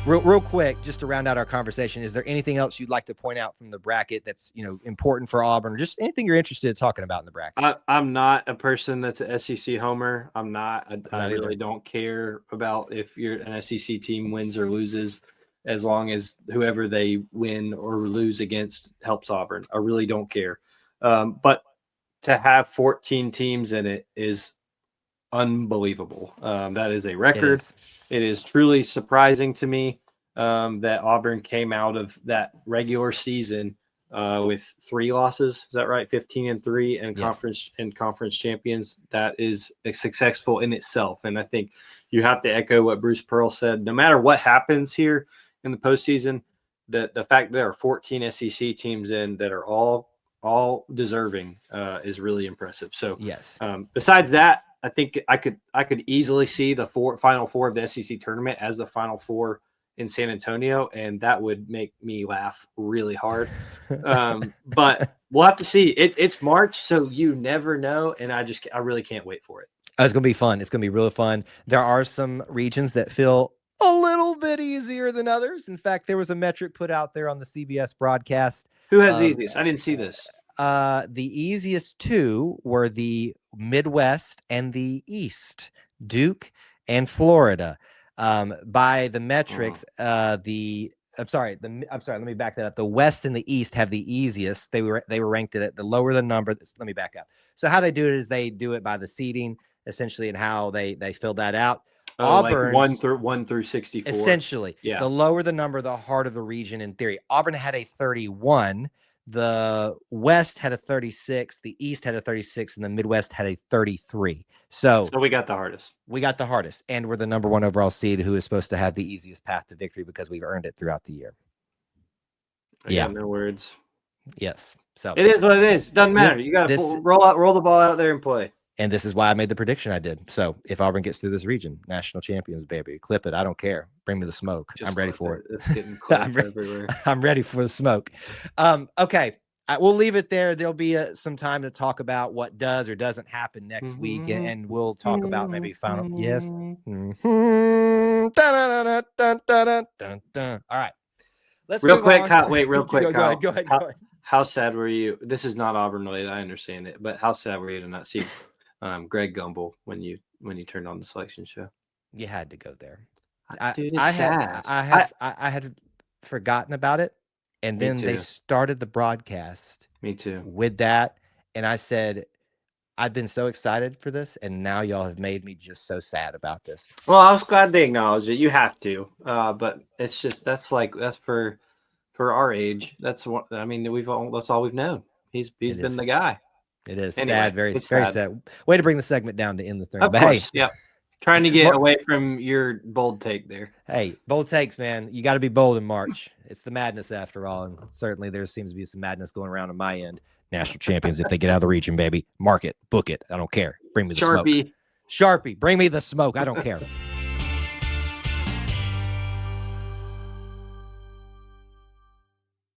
Real quick, just to round out our conversation, is there anything else you'd like to point out from the bracket that's important for Auburn, or just anything you're interested in talking about in the bracket? I'm not a person that's an SEC homer. I'm not. I really either. don't care about if you're an SEC team wins or loses, as long as whoever they win or lose against helps Auburn. I really don't care. But to have 14 teams in it is unbelievable. That is a record. It is truly surprising to me that Auburn came out of that regular season with 3 losses. Is that right? 15-3 and conference champions. That is successful in itself. And I think you have to echo what Bruce Pearl said. No matter what happens here in the postseason, the fact that there are 14 SEC teams in that are all deserving is really impressive. So besides that, I think I could easily see the final four of the SEC tournament as the final four in San Antonio, and that would make me laugh really hard. But we'll have to see. It's March, so you never know, and I really can't wait for it. It's going to be fun. It's going to be really fun. There are some regions that feel a little bit easier than others. In fact, there was a metric put out there on the CBS broadcast. Who has the easiest? I didn't see this. The easiest 2 were the Midwest and the East, Duke and Florida. By the metrics, let me back that up. The West and the East have the easiest. They were ranked at the lower the number. Let me back up. So how they do it is they do it by the seeding, essentially, and how they fill that out. Auburn, like 1 through 64. Essentially, the lower the number, the harder the region in theory. Auburn had a 31. The West had a 36, the East had a 36, and the Midwest had a 33. So we got the hardest. We got the hardest, and we're the number 1 overall seed, who is supposed to have the easiest path to victory because we've earned it throughout the year. I got no words. Yes. So it is what it is. Doesn't matter. You got to roll the ball out there and play. And this is why I made the prediction I did. So if Auburn gets through this region, national champions, baby, clip it. I don't care. Bring me the smoke. I'm ready for it. It's getting clipped everywhere. I'm ready for the smoke. Okay. We'll leave it there. There'll be some time to talk about what does or doesn't happen next week. And we'll talk about maybe final. Yes. All right. Let's real quick, Kyle. Wait, real quick, Kyle. Go ahead. How sad were you? This is not Auburn related. I understand it, but how sad were you to not see Greg Gumbel when you turned on the selection show? You had to go there. Dude, it's sad. I had forgotten about it, and then they started the broadcast. Me too. With that, and I said, I've been so excited for this, and now y'all have made me just so sad about this. Well, I was glad they acknowledged it. You have to, but it's just that's for our age. That's what I mean. That's all we've known. He's been the guy. It is sad, very sad. Way to bring the segment down to end the thing. Of course, yeah. Trying to get away from your bold take there. Hey, bold takes, man. You got to be bold in March. It's the madness after all, and certainly there seems to be some madness going around on my end. National champions, if they get out of the region, baby, mark it, book it. I don't care. Bring me the smoke. Sharpie, bring me the smoke. I don't care.